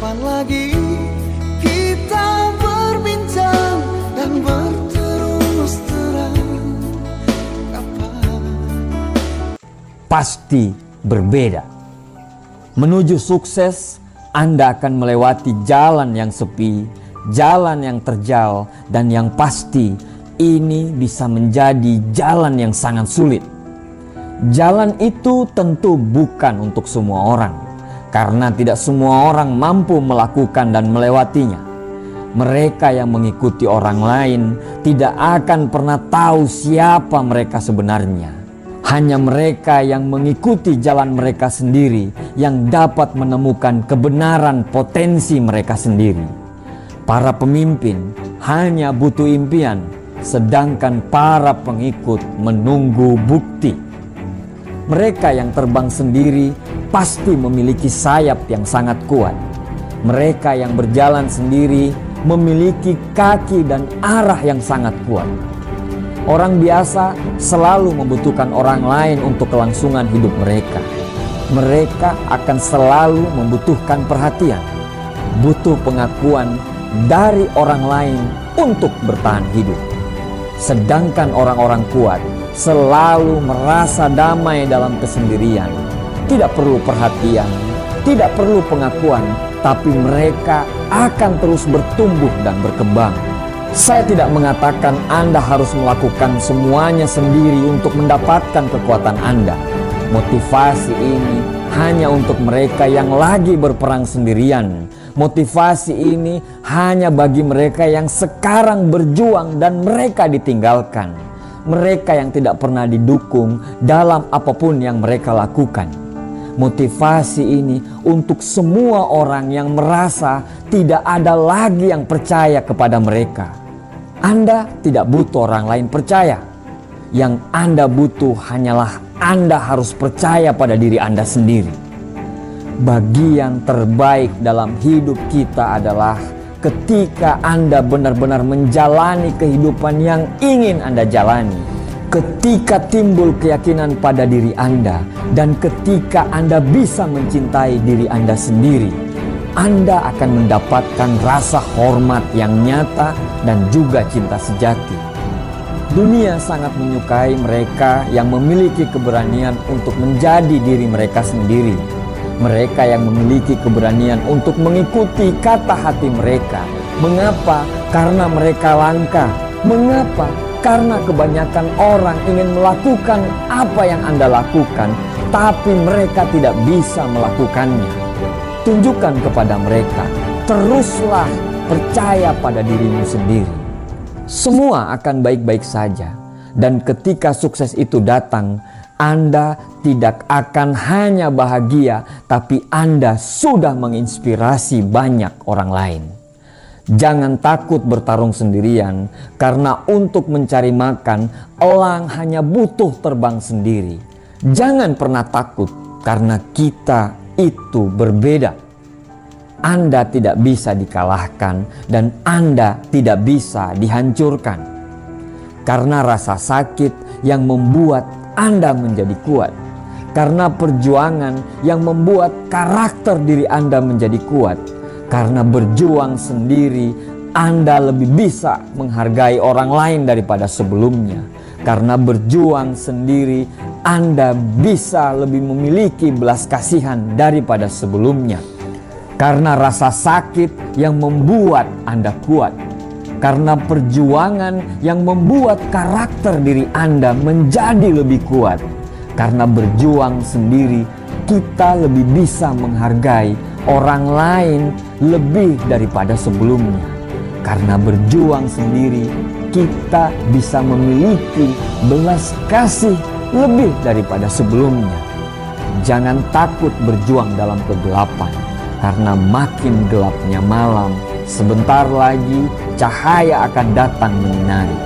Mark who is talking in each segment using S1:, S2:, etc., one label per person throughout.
S1: Kapan lagi kita berbincang dan berterus terang? Kapan?
S2: Pasti berbeda. Menuju sukses, Anda akan melewati jalan yang sepi, jalan yang terjal, dan yang pasti ini bisa menjadi jalan yang sangat sulit. Jalan itu tentu bukan untuk semua orang, karena tidak semua orang mampu melakukan dan melewatinya. Mereka yang mengikuti orang lain tidak akan pernah tahu siapa mereka sebenarnya. Hanya mereka yang mengikuti jalan mereka sendiri yang dapat menemukan kebenaran potensi mereka sendiri. Para pemimpin hanya butuh impian, sedangkan para pengikut menunggu bukti. Mereka yang terbang sendiri pasti memiliki sayap yang sangat kuat. Mereka yang berjalan sendiri memiliki kaki dan arah yang sangat kuat. Orang biasa selalu membutuhkan orang lain untuk kelangsungan hidup mereka. Mereka akan selalu membutuhkan perhatian, butuh pengakuan dari orang lain untuk bertahan hidup. Sedangkan orang-orang kuat selalu merasa damai dalam kesendirian, tidak perlu perhatian, tidak perlu pengakuan, tapi mereka akan terus bertumbuh dan berkembang. Saya tidak mengatakan Anda harus melakukan semuanya sendiri untuk mendapatkan kekuatan Anda. Motivasi ini hanya untuk mereka yang lagi berperang sendirian. Motivasi ini hanya bagi mereka yang sekarang berjuang dan mereka ditinggalkan. Mereka yang tidak pernah didukung dalam apapun yang mereka lakukan. Motivasi ini untuk semua orang yang merasa tidak ada lagi yang percaya kepada mereka. Anda tidak butuh orang lain percaya. Yang Anda butuh hanyalah Anda harus percaya pada diri Anda sendiri. Bagian terbaik dalam hidup kita adalah ketika Anda benar-benar menjalani kehidupan yang ingin Anda jalani. Ketika timbul keyakinan pada diri Anda dan ketika Anda bisa mencintai diri Anda sendiri, Anda akan mendapatkan rasa hormat yang nyata dan juga cinta sejati. Dunia sangat menyukai mereka yang memiliki keberanian untuk menjadi diri mereka sendiri. Mereka yang memiliki keberanian untuk mengikuti kata hati mereka. Mengapa? Karena mereka langka. Mengapa? Karena kebanyakan orang ingin melakukan apa yang Anda lakukan, tapi mereka tidak bisa melakukannya. Tunjukkan kepada mereka, teruslah percaya pada dirimu sendiri. Semua akan baik-baik saja. Dan ketika sukses itu datang, Anda tidak akan hanya bahagia, tapi Anda sudah menginspirasi banyak orang lain. Jangan takut bertarung sendirian, karena untuk mencari makan, elang hanya butuh terbang sendiri. Jangan pernah takut, karena kita itu berbeda. Anda tidak bisa dikalahkan, dan Anda tidak bisa dihancurkan. Karena rasa sakit yang membuat Anda menjadi kuat. Karena perjuangan yang membuat karakter diri Anda menjadi kuat. Karena berjuang sendiri, Anda lebih bisa menghargai orang lain daripada sebelumnya. Karena berjuang sendiri, Anda bisa lebih memiliki belas kasihan daripada sebelumnya. Karena rasa sakit yang membuat Anda kuat. Karena perjuangan yang membuat karakter diri Anda menjadi lebih kuat. Karena berjuang sendiri, kita lebih bisa menghargai orang lain lebih daripada sebelumnya. Karena berjuang sendiri, kita bisa memiliki belas kasih lebih daripada sebelumnya. Jangan takut berjuang dalam kegelapan, karena makin gelapnya malam, sebentar lagi cahaya akan datang menyinari.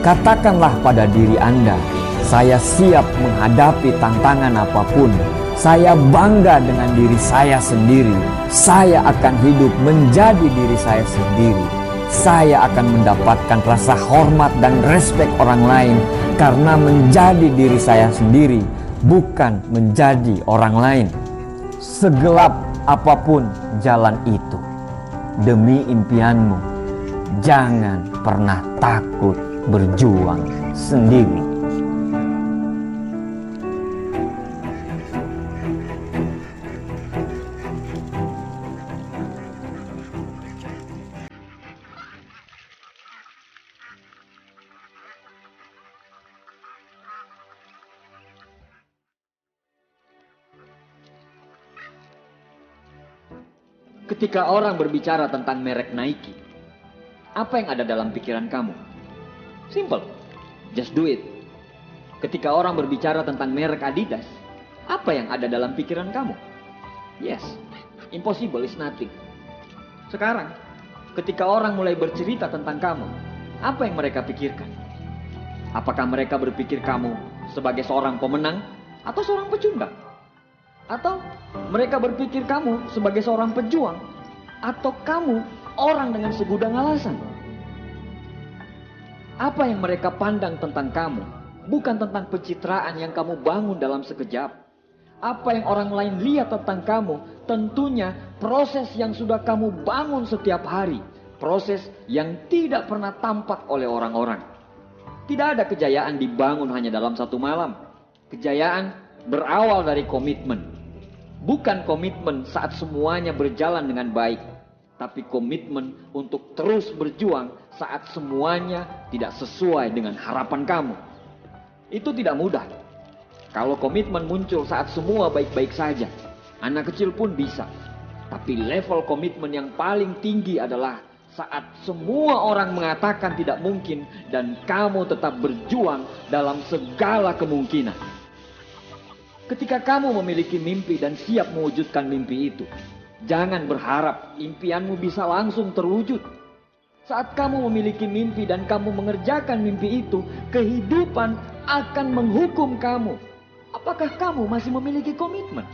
S2: Katakanlah pada diri Anda, saya siap menghadapi tantangan apapun. Saya bangga dengan diri saya sendiri. Saya akan hidup menjadi diri saya sendiri. Saya akan mendapatkan rasa hormat dan respek orang lain karena menjadi diri saya sendiri, bukan menjadi orang lain. Segelap apapun jalan itu, demi impianmu, jangan pernah takut berjuang sendiri.
S3: Ketika orang berbicara tentang merek Nike, apa yang ada dalam pikiran kamu? Simple, just do it. Ketika orang berbicara tentang merek Adidas, apa yang ada dalam pikiran kamu? Yes, impossible is nothing. Sekarang, ketika orang mulai bercerita tentang kamu, apa yang mereka pikirkan? Apakah mereka berpikir kamu sebagai seorang pemenang atau seorang pecundang? Atau mereka berpikir kamu sebagai seorang pejuang? Atau kamu orang dengan segudang alasan? Apa yang mereka pandang tentang kamu bukan tentang pencitraan yang kamu bangun dalam sekejap. Apa yang orang lain lihat tentang kamu tentunya proses yang sudah kamu bangun setiap hari. Proses yang tidak pernah tampak oleh orang-orang. Tidak ada kejayaan dibangun hanya dalam satu malam. Kejayaan berawal dari komitmen. Bukan komitmen saat semuanya berjalan dengan baik, tapi komitmen untuk terus berjuang saat semuanya tidak sesuai dengan harapan kamu. Itu tidak mudah. Kalau komitmen muncul saat semua baik-baik saja, anak kecil pun bisa. Tapi level komitmen yang paling tinggi adalah saat semua orang mengatakan tidak mungkin dan kamu tetap berjuang dalam segala kemungkinan. Ketika kamu memiliki mimpi dan siap mewujudkan mimpi itu, jangan berharap impianmu bisa langsung terwujud. Saat kamu memiliki mimpi dan kamu mengerjakan mimpi itu, kehidupan akan menghukum kamu. Apakah kamu masih memiliki komitmen?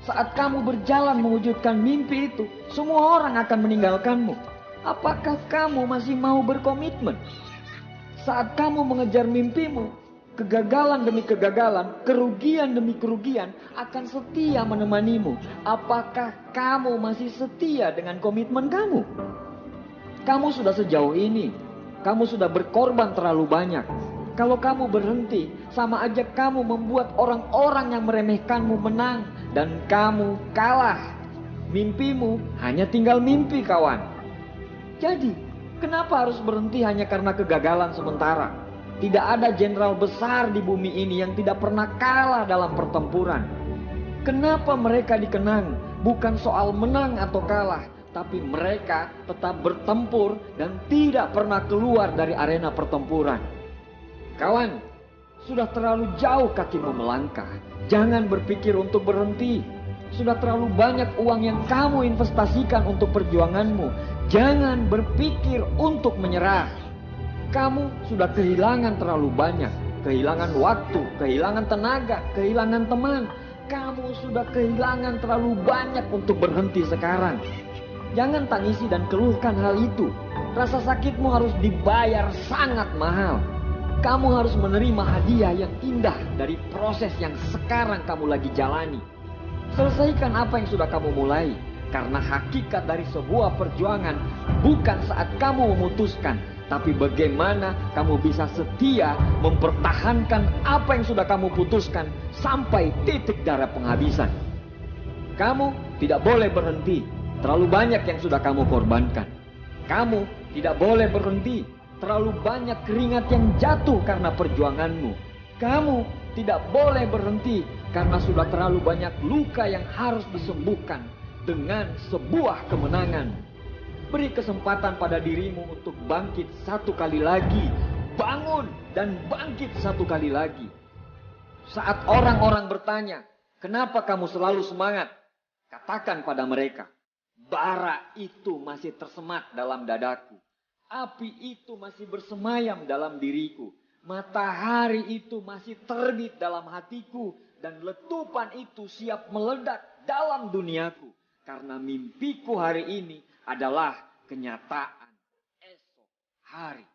S3: Saat kamu berjalan mewujudkan mimpi itu, semua orang akan meninggalkanmu. Apakah kamu masih mau berkomitmen? Saat kamu mengejar mimpimu, kegagalan demi kegagalan, kerugian demi kerugian akan setia menemanimu. Apakah kamu masih setia dengan komitmen kamu? Kamu sudah sejauh ini, kamu sudah berkorban terlalu banyak. Kalau kamu berhenti, sama aja kamu membuat orang-orang yang meremehkanmu menang dan kamu kalah. Mimpimu hanya tinggal mimpi, kawan. Jadi, kenapa harus berhenti hanya karena kegagalan sementara? Tidak ada jenderal besar di bumi ini yang tidak pernah kalah dalam pertempuran. Kenapa mereka dikenang? Bukan soal menang atau kalah, tapi mereka tetap bertempur dan tidak pernah keluar dari arena pertempuran. Kawan, sudah terlalu jauh kakimu melangkah. Jangan berpikir untuk berhenti. Sudah terlalu banyak uang yang kamu investasikan untuk perjuanganmu. Jangan berpikir untuk menyerah. Kamu sudah kehilangan terlalu banyak. Kehilangan waktu, kehilangan tenaga, kehilangan teman. Kamu sudah kehilangan terlalu banyak untuk berhenti sekarang. Jangan tangisi dan keluhkan hal itu. Rasa sakitmu harus dibayar sangat mahal. Kamu harus menerima hadiah yang indah dari proses yang sekarang kamu lagi jalani. Selesaikan apa yang sudah kamu mulai. Karena hakikat dari sebuah perjuangan bukan saat kamu memutuskan, tapi bagaimana kamu bisa setia mempertahankan apa yang sudah kamu putuskan sampai titik darah penghabisan. Kamu tidak boleh berhenti. Terlalu banyak yang sudah kamu korbankan. Kamu tidak boleh berhenti. Terlalu banyak keringat yang jatuh karena perjuanganmu. Kamu tidak boleh berhenti karena sudah terlalu banyak luka yang harus disembuhkan dengan sebuah kemenangan. Beri kesempatan pada dirimu untuk bangkit satu kali lagi. Bangun dan bangkit satu kali lagi. Saat orang-orang bertanya, kenapa kamu selalu semangat? Katakan pada mereka, bara itu masih tersemat dalam dadaku. Api itu masih bersemayam dalam diriku. Matahari itu masih terbit dalam hatiku. Dan letupan itu siap meledak dalam duniaku. Karena mimpiku hari ini adalah kenyataan esok hari.